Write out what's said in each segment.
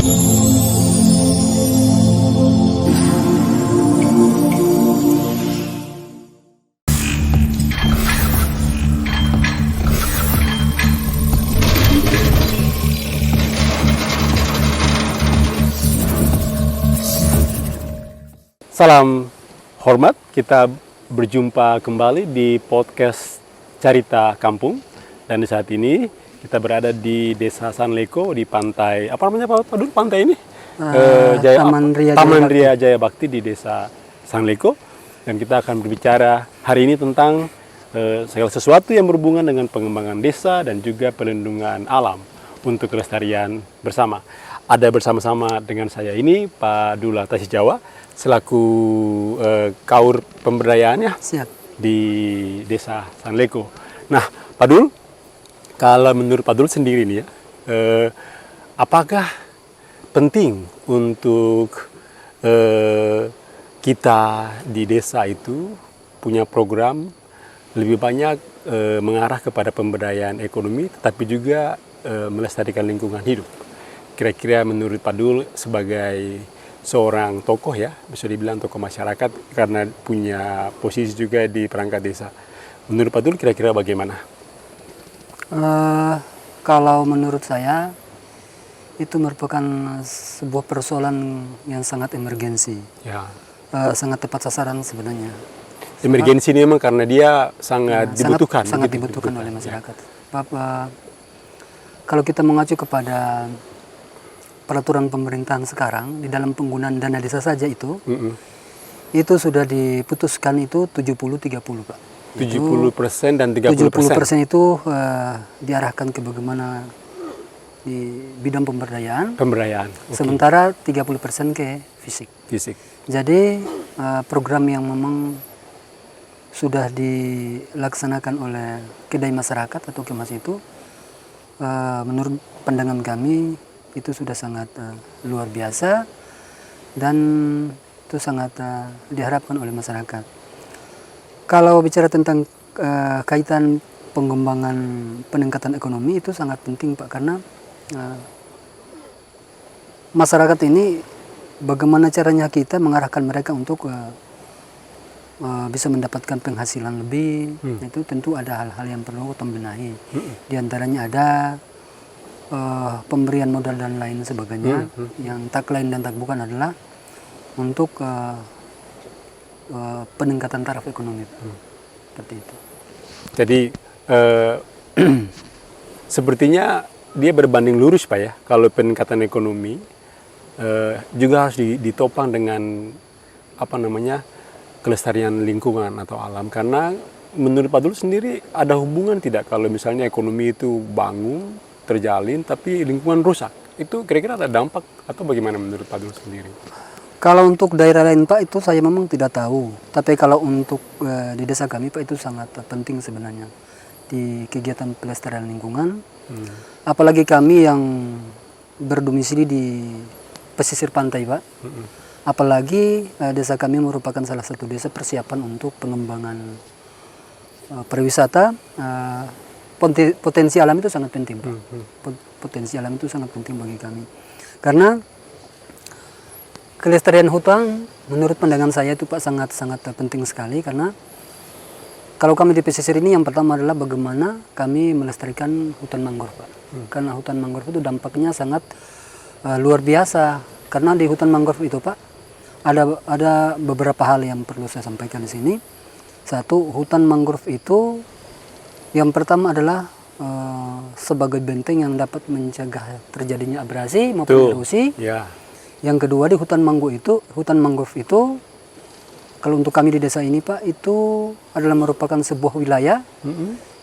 Salam hormat, kita berjumpa kembali di podcast Carita Kampung. Dan di saat ini kita berada di Desa Sanleko di pantai, apa namanya Pak Dul, pantai ini? Taman Ria Jaya Bakti di Desa Sanleko. Dan kita akan berbicara hari ini tentang segala sesuatu yang berhubungan dengan pengembangan desa dan juga pelindungan alam untuk kelestarian bersama. Ada bersama-sama dengan saya ini Pak Dul Atasi Jawa selaku kaur pemberdayaannya di Desa Sanleko. Nah, Pak Dul, kalau menurut Pak Dul sendiri nih ya, apakah penting untuk kita di desa itu punya program lebih banyak mengarah kepada pemberdayaan ekonomi, tetapi juga melestarikan lingkungan hidup? Kira-kira menurut Pak Dul sebagai seorang tokoh ya, bisa dibilang tokoh masyarakat karena punya posisi juga di perangkat desa. Menurut Pak Dul kira-kira bagaimana? Kalau menurut saya itu merupakan sebuah persoalan yang sangat emergensi, Ya. Sangat tepat sasaran sebenarnya. Emergensi ini memang karena dia sangat dibutuhkan. Sangat dibutuhkan oleh masyarakat. Kalau kita mengacu kepada peraturan pemerintahan sekarang di dalam penggunaan dana desa saja itu sudah diputuskan itu 70-30 Pak. 70% dan 30%. 70% itu diarahkan ke bagaimana di bidang pemberdayaan. Okay. Sementara 30% ke fisik. Jadi program yang memang sudah dilaksanakan oleh kedai masyarakat atau kemas itu menurut pandangan kami itu sudah sangat luar biasa dan itu sangat diharapkan oleh masyarakat. Kalau bicara tentang kaitan pengembangan peningkatan ekonomi itu sangat penting Pak, karena masyarakat ini bagaimana caranya kita mengarahkan mereka untuk bisa mendapatkan penghasilan lebih, itu tentu ada hal-hal yang perlu kita benahi. Di antaranya ada pemberian modal dan lain sebagainya, yang tak lain dan tak bukan adalah untuk peningkatan taraf ekonomi, seperti itu. Jadi sepertinya dia berbanding lurus Pak ya, kalau peningkatan ekonomi juga harus ditopang dengan kelestarian lingkungan atau alam, karena menurut Pak Dul sendiri ada hubungan tidak kalau misalnya ekonomi itu bangun terjalin tapi lingkungan rusak, itu kira-kira ada dampak atau bagaimana menurut Pak Dul sendiri? Kalau untuk daerah lain Pak itu saya memang tidak tahu, tapi kalau untuk di desa kami Pak itu sangat penting sebenarnya di kegiatan pelestarian lingkungan. Apalagi kami yang berdomisili di pesisir pantai Pak, apalagi desa kami merupakan salah satu desa persiapan untuk pengembangan pariwisata. Potensi alam itu sangat penting Pak. Potensi alam itu sangat penting bagi kami, karena kelestarian hutan menurut pandangan saya itu Pak sangat penting sekali. Karena kalau kami di pesisir ini yang pertama adalah bagaimana kami melestarikan hutan mangrove Pak. Karena hutan mangrove itu dampaknya sangat luar biasa. Karena di hutan mangrove itu Pak ada beberapa hal yang perlu saya sampaikan di sini. Satu, hutan mangrove itu yang pertama adalah sebagai benteng yang dapat mencegah terjadinya abrasi maupun erosi. Ya. Yang kedua, di hutan mangrove itu kalau untuk kami di desa ini Pak, itu adalah merupakan sebuah wilayah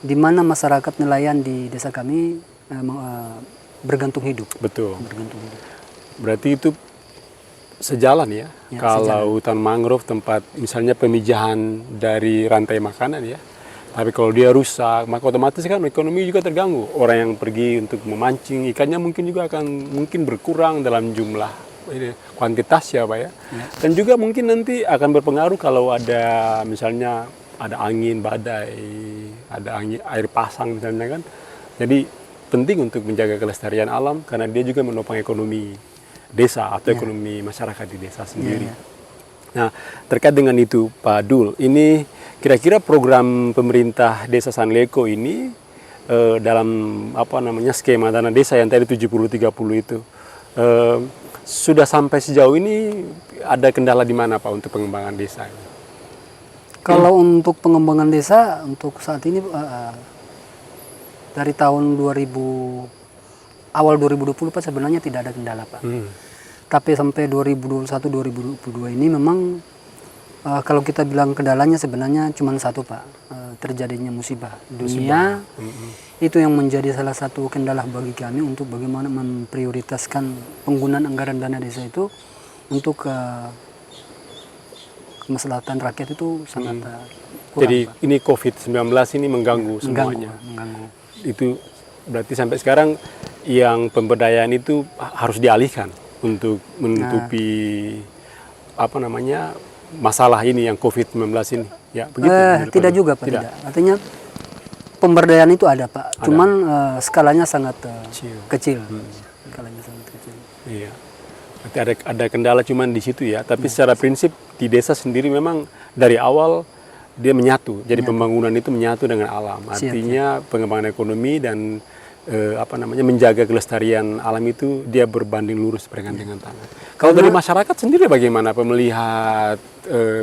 di mana masyarakat nelayan di desa kami bergantung hidup. Betul. Bergantung hidup. Berarti itu sejalan ya, kalau sejalan. Hutan mangrove tempat misalnya pemijahan dari rantai makanan ya. Tapi kalau dia rusak, maka otomatis kan ekonomi juga terganggu. Orang yang pergi untuk memancing ikannya mungkin juga akan berkurang dalam jumlah kuantitas ya Pak ya. Dan juga mungkin nanti akan berpengaruh kalau ada misalnya ada angin badai, ada angin air pasang misalnya kan. Jadi penting untuk menjaga kelestarian alam karena dia juga menopang ekonomi desa atau ekonomi masyarakat di desa sendiri. Iya. Nah, terkait dengan itu Pak Dul, ini kira-kira program pemerintah Desa Sanleko ini dalam skema dana desa yang tadi 70-30 itu sudah sampai sejauh ini ada kendala di mana Pak untuk pengembangan desa ini? Kalau untuk pengembangan desa untuk saat ini dari tahun awal 2020 Pak sebenarnya tidak ada kendala Pak. Tapi sampai 2021-2022 ini memang kalau kita bilang kendalanya sebenarnya cuma satu Pak, terjadinya musibah dunia. Itu yang menjadi salah satu kendala bagi kami untuk bagaimana memprioritaskan penggunaan anggaran dana desa itu untuk kemaslahatan rakyat itu sangat kurang. Jadi Pak. ini COVID-19 ini mengganggu semuanya. Mengganggu. Itu berarti sampai sekarang yang pemberdayaan itu harus dialihkan untuk menutupi masalah ini yang COVID-19 ini. Ya, begitu. Tidak juga Pak, tidak. Artinya pemberdayaan itu ada Pak, cuman skalanya sangat kecil. Skalanya sangat kecil. Iya. Berarti ada kendala cuman di situ ya, tapi secara prinsip di desa sendiri memang dari awal dia menyatu. Jadi pembangunan itu menyatu dengan alam. Artinya pengembangan ekonomi dan menjaga kelestarian alam itu dia berbanding lurus dengan tangan. Kalau dari masyarakat sendiri bagaimana melihat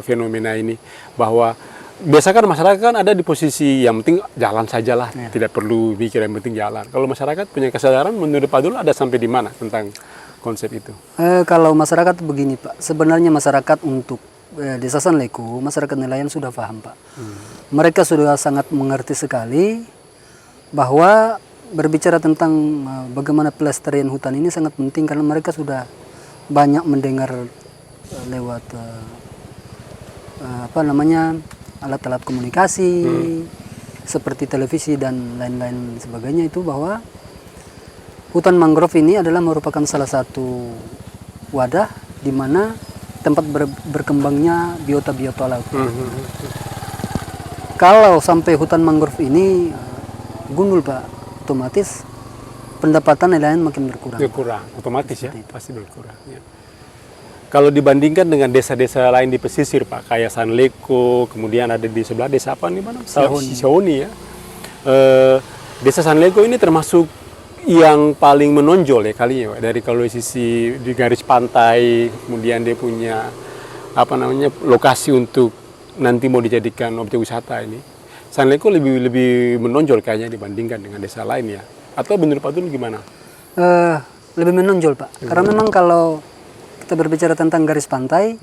fenomena ini, bahwa biasa kan masyarakat kan ada di posisi yang penting jalan sajalah, tidak perlu mikir, yang penting jalan. Kalau masyarakat punya kesadaran, menurut Pak Dul ada sampai di mana tentang konsep itu? Kalau masyarakat begini Pak, sebenarnya masyarakat untuk Desa Sanleko, masyarakat nelayan sudah paham Pak. Mereka sudah sangat mengerti sekali bahwa berbicara tentang bagaimana pelestarian hutan ini sangat penting, karena mereka sudah banyak mendengar lewat alat-alat komunikasi seperti televisi dan lain-lain sebagainya, itu bahwa hutan mangrove ini adalah merupakan salah satu wadah di mana tempat berkembangnya biota-biota laut. Kalau sampai hutan mangrove ini gundul Pak, otomatis pendapatan nelayan makin berkurang. Berkurang, otomatis ya, pasti berkurang. Ya. Kalau dibandingkan dengan desa-desa lain di pesisir Pak, kayak Sanleko, kemudian ada di sebelah desa apa nih mana? Siaoni ya. Desa Sanleko ini termasuk yang paling menonjol ya kali ya, dari kalau sisi di garis pantai, kemudian dia punya lokasi untuk nanti mau dijadikan objek wisata ini. Sanleko lebih menonjol kayaknya dibandingkan dengan desa lain ya. Atau menurut Pak Dul gimana? Lebih menonjol Pak. Karena memang kalau kita berbicara tentang garis pantai,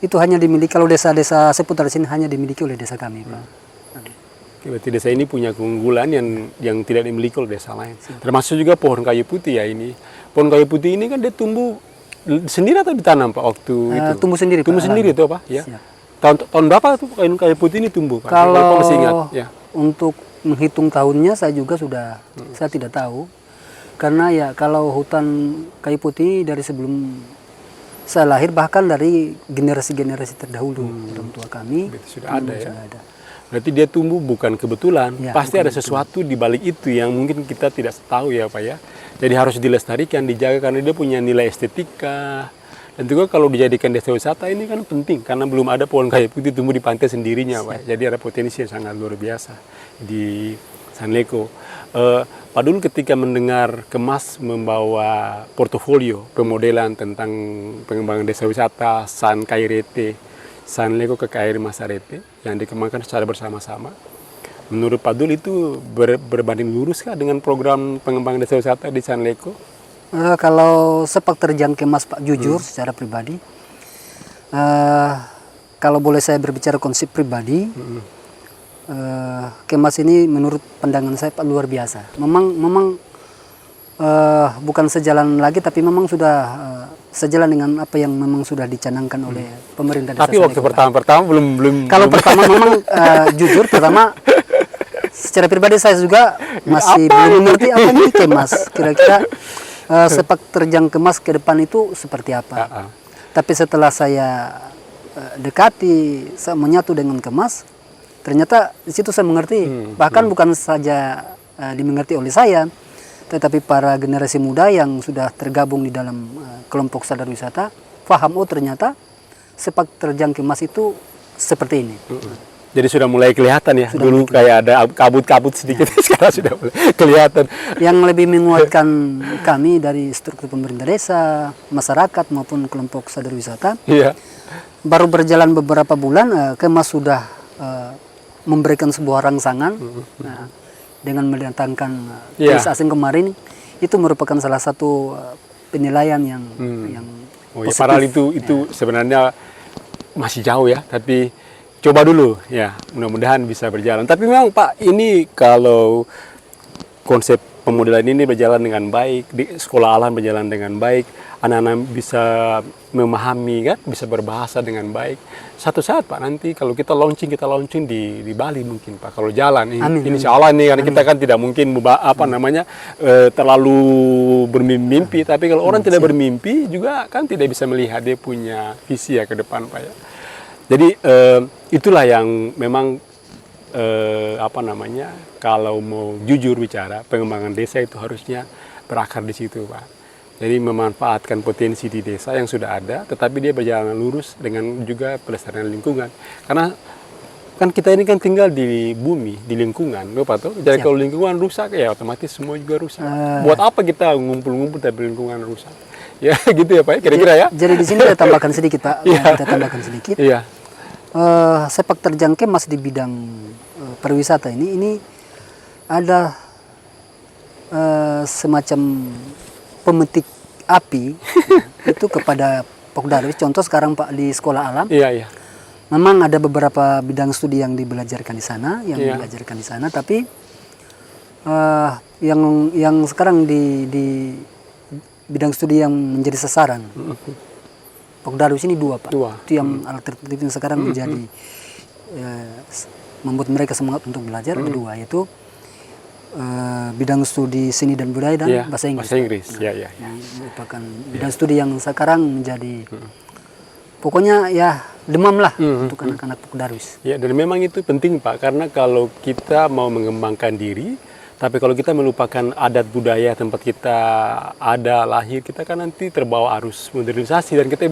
itu hanya dimiliki, kalau desa-desa seputar sini hanya dimiliki oleh desa kami Pak. Berarti desa ini punya keunggulan yang tidak dimiliki oleh desa lain. Termasuk juga pohon kayu putih ya ini. Pohon kayu putih ini kan dia tumbuh sendiri atau ditanam Pak waktu itu? Tumbuh sendiri Pak. Tumbuh sendiri itu Pak? Ya. Tahun berapa tuh kayu putih ini tumbuh Pak? Kalau masih ingat? Ya. Untuk menghitung tahunnya saya juga saya tidak tahu. Karena ya kalau hutan kayu putih dari sebelum saya lahir, bahkan dari generasi-generasi terdahulu orang tua kami. Itu sudah ada ya. Sudah ada. Berarti dia tumbuh bukan kebetulan, pasti ada sesuatu di balik itu yang mungkin kita tidak tahu ya Pak ya. Jadi harus dilestarikan, dijaga karena dia punya nilai estetika. Dan juga kalau dijadikan desa wisata ini kan penting, karena belum ada pohon kayu putih tumbuh di pantai sendirinya Pak. Jadi ada potensi yang sangat luar biasa di Sanleko. Pak Dul ketika mendengar Kemas membawa portofolio pemodelan tentang pengembangan desa wisata San Kairete, Sanleko KKR Masarete yang dikembangkan secara bersama-sama, menurut Pak Dul itu berbanding lurus kah dengan program pengembangan desa wisata di Sanleko? Kalau sepak terjang Kemas Pak, jujur secara pribadi, kalau boleh saya berbicara konsep pribadi, Kemas ini menurut pandangan saya Pak luar biasa. Memang bukan sejalan lagi, tapi memang sudah sejalan dengan apa yang memang sudah dicanangkan oleh pemerintah desa. Tapi waktu pertama belum. Kalau pertama memang jujur pertama secara pribadi saya juga masih belum mengerti apa ini Kemas. Kira-kira sepak terjang Kemas ke depan itu seperti apa. Tapi setelah saya dekati, saya menyatu dengan Kemas, ternyata di situ saya mengerti. Bahkan bukan saja dimengerti oleh saya, Tetapi para generasi muda yang sudah tergabung di dalam kelompok sadar wisata, paham oh ternyata sepak terjang kemas itu seperti ini. Jadi sudah mulai kelihatan ya. Sudah Dulu kayak ada kabut-kabut sedikit, sekarang sudah mulai kelihatan. Yang lebih menguatkan kami dari struktur pemerintah desa, masyarakat maupun kelompok sadar wisata, Iya. baru berjalan beberapa bulan, Kemas sudah memberikan sebuah rangsangan dengan mendatangkan turis asing kemarin. Itu merupakan salah satu penilaian yang Oh ya, positif. padahal itu sebenarnya masih jauh ya, tapi coba dulu ya, mudah-mudahan bisa berjalan. Tapi memang Pak, ini kalau konsep pemodelan ini berjalan dengan baik, di sekolah alam berjalan dengan baik, anak-anak bisa memahami kan, bisa berbahasa dengan baik. Satu saat Pak, nanti kalau kita launching di Bali mungkin Pak, kalau jalan ini insya Allah nih, karena kita kan tidak mungkin terlalu bermimpi, tapi kalau orang tidak bermimpi juga kan tidak bisa melihat dia punya visi ya ke depan Pak ya. Jadi itulah yang memang kalau mau jujur bicara, pengembangan desa itu harusnya berakar di situ Pak. Jadi memanfaatkan potensi di desa yang sudah ada, tetapi dia berjalan lurus dengan juga pelestarian lingkungan. Karena kan kita ini kan tinggal di bumi, di lingkungan, Pak toh. Jadi kalau lingkungan rusak ya otomatis semua juga rusak. Buat apa kita ngumpul-ngumpul tapi lingkungan rusak? Ya gitu ya Pak, kira-kira ya. Jadi di sini kita tambahkan sedikit Pak, kita tambahkan sedikit. Iya. Sepak terjang Kemas di bidang pariwisata ini ada semacam pemetik api itu kepada Pokdarwis. Contoh sekarang Pak di sekolah alam. Iya. Memang ada beberapa bidang studi yang dibelajarkan di sana, tapi yang sekarang di bidang studi yang menjadi sasaran Pokdarwis ini dua Pak. Itu yang alternatif yang sekarang menjadi membuat mereka semangat untuk belajar. Ada dua, yaitu bidang studi seni dan budaya dan bahasa Inggris. Bahasa Inggris, ya. Merupakan bidang studi yang sekarang menjadi pokoknya ya demam lah untuk anak-anak Pokdarwis. Ya, dan memang itu penting Pak, karena kalau kita mau mengembangkan diri, tapi kalau kita melupakan adat budaya tempat kita ada lahir, kita kan nanti terbawa arus modernisasi dan kita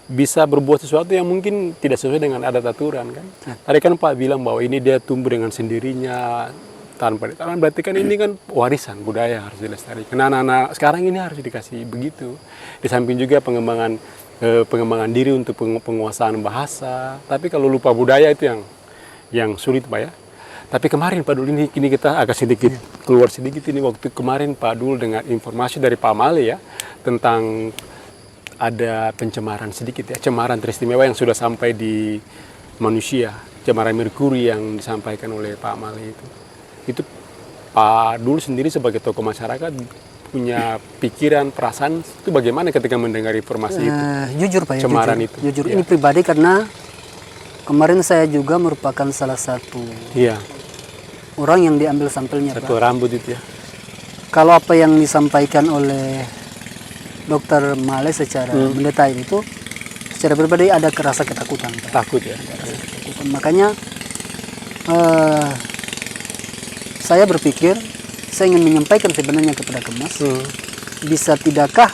bisa berbuat sesuatu yang mungkin tidak sesuai dengan adat aturan kan. Tadi kan Pak bilang bahwa ini dia tumbuh dengan sendirinya tanpa ditanam, berarti kan ini kan warisan budaya harus dilestarikan. Nah, anak-anak sekarang ini harus dikasih begitu. Di samping juga pengembangan diri untuk penguasaan bahasa. Tapi kalau lupa budaya itu yang sulit Pak ya. Tapi kemarin Pak Dul ini kita agak sedikit keluar sedikit ini, waktu kemarin Pak Dul dengan informasi dari Pak Male ya tentang ada pencemaran sedikit ya, cemaran teristimewa yang sudah sampai di manusia, cemaran merkuri yang disampaikan oleh Pak Male itu Pak Dul sendiri sebagai tokoh masyarakat punya pikiran, perasaan itu bagaimana ketika mendengar informasi itu? Jujur Pak ya, cemaran itu. Jujur ini pribadi karena kemarin saya juga merupakan salah satu orang yang diambil sampelnya satu Pak. rambut itu ya. Kalau apa yang disampaikan oleh Dokter Male secara mendetail itu, secara pribadi ada rasa ketakutan Pak. Takut ya. Makanya saya berpikir saya ingin menyampaikan sebenarnya kepada Kemas, bisa tidakkah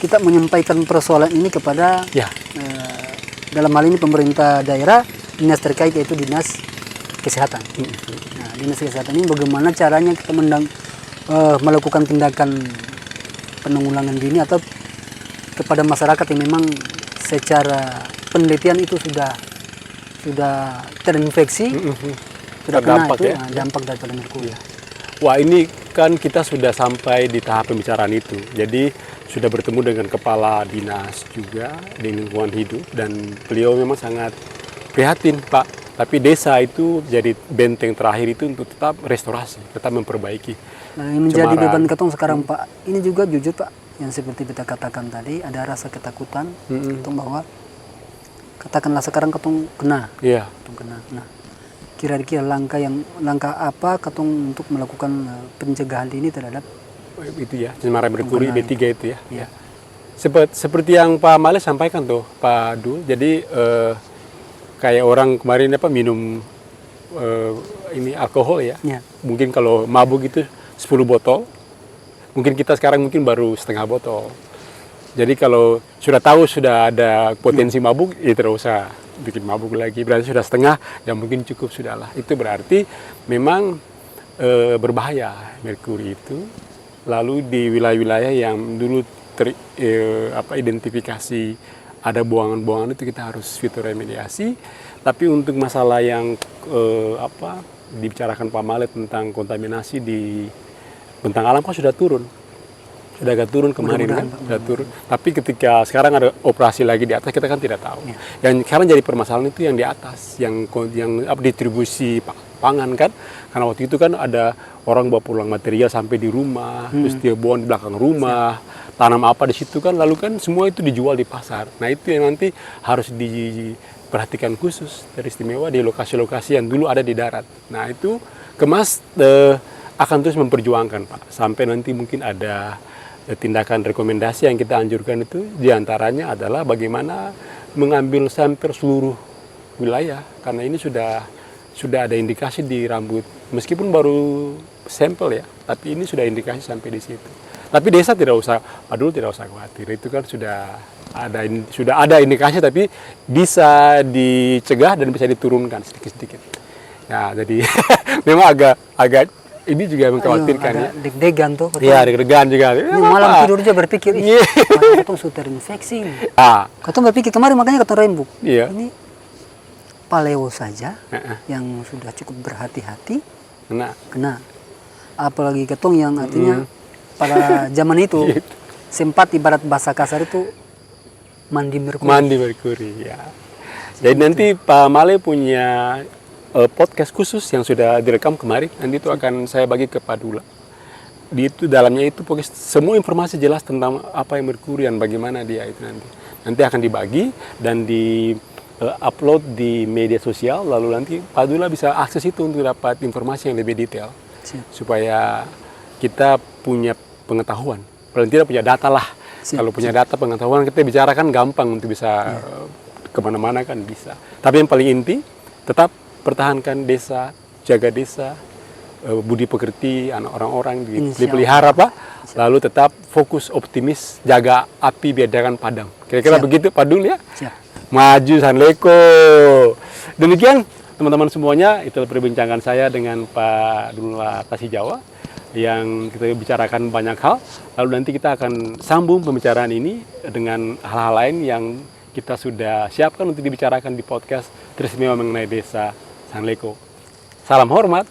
kita menyampaikan persoalan ini kepada dalam hal ini pemerintah daerah, dinas terkait yaitu dinas kesehatan. Nah, dinas kesehatan ini bagaimana caranya kita melakukan tindakan penanggulangan dini atau kepada masyarakat yang memang secara penelitian itu sudah terinfeksi, sudah kena itu dampak daripada merkuri. Wah, ini kan kita sudah sampai di tahap pembicaraan itu. Jadi sudah bertemu dengan kepala dinas juga di lingkungan hidup dan beliau memang sangat prihatin Pak. Tapi desa itu jadi benteng terakhir itu untuk tetap restorasi, tetap memperbaiki. Nah, yang menjadi beban ketong sekarang Pak, ini juga jujur Pak, yang seperti kita katakan tadi ada rasa ketakutan ketong bahwa katakanlah sekarang ketong kena. Ketong kena. Nah, kira-kira langkah apa ketong untuk melakukan pencegahan ini terhadap itu ya, cemaran merkuri B3 itu ya. Seperti yang Pak Male sampaikan tuh Pak Dul, jadi kayak orang kemarin minum ini alkohol ya. Mungkin kalau mabuk itu 10 botol, mungkin kita sekarang mungkin baru setengah botol. Jadi kalau sudah tahu sudah ada potensi mabuk, ya tidak usah bikin mabuk lagi. Berarti sudah setengah, ya mungkin cukup sudahlah. Itu berarti memang berbahaya merkuri itu. Lalu di wilayah-wilayah yang dulu identifikasi ada buangan-buangan itu kita harus fitoremediasi. Tapi untuk masalah yang dibicarakan Pak Male tentang kontaminasi di bentang alam kan sudah turun. Sudah agak turun kemarin kan, sudah turun. Tapi ketika sekarang ada operasi lagi di atas, kita kan tidak tahu. Yang sekarang jadi permasalahan itu yang di atas, yang distribusi pangan kan. Karena waktu itu kan ada orang bawa pulang material sampai di rumah, terus dia buang di belakang rumah, tanam apa di situ kan, lalu kan semua itu dijual di pasar. Nah itu yang nanti harus diperhatikan khusus, teristimewa di lokasi-lokasi yang dulu ada di darat. Nah itu Kemas akan terus memperjuangkan Pak, sampai nanti mungkin ada tindakan rekomendasi yang kita anjurkan itu diantaranya adalah bagaimana mengambil sampel seluruh wilayah, karena ini sudah ada indikasi di rambut, meskipun baru sampel ya, tapi ini sudah indikasi sampai di situ. Tapi desa tidak usah, Padul tidak usah khawatir, itu kan sudah ada indikasi, tapi bisa dicegah dan bisa diturunkan sedikit-sedikit. Ya, jadi memang agak ini juga mengkhawatirkan ya. Deg-degan tuh. Iya, deg-degan juga. Ini malam tidur aja berpikir, katong sudah terinfeksi. Katong berpikir kemarin makanya katong rembuk. Iya. Ini paleo saja yang sudah cukup berhati-hati kena. Apalagi katong yang artinya pada zaman itu sempat ibarat bahasa kasar itu mandi merkuri. Mandi merkuri, ya. Jadi nanti Pak Male punya podcast khusus yang sudah direkam kemarin, nanti itu akan saya bagi ke Padula. Di itu dalamnya itu pokoknya semua informasi jelas tentang apa yang merkuri dan bagaimana dia itu nanti akan dibagi dan di upload di media sosial, lalu nanti Padula bisa akses itu untuk dapat informasi yang lebih detail. Supaya kita punya pengetahuan, paling tidak punya data lah. Kalau punya data pengetahuan kita bicarakan gampang untuk bisa kemana-mana kan bisa. Tapi yang paling inti tetap pertahankan desa, jaga desa, budi pekerti, anak orang-orang dipelihara Pak. Lalu tetap fokus optimis, jaga api biar jangan padam. Kira-kira begitu Pak Dul ya. Maju Sanleko. Demikian teman-teman semuanya, itu perbincangan saya dengan Pak Dula Tasijawa yang kita bicarakan banyak hal. Lalu nanti kita akan sambung pembicaraan ini dengan hal-hal lain yang kita sudah siapkan untuk dibicarakan di podcast teristimewa mengenai desa Sanleko. Salam hormat.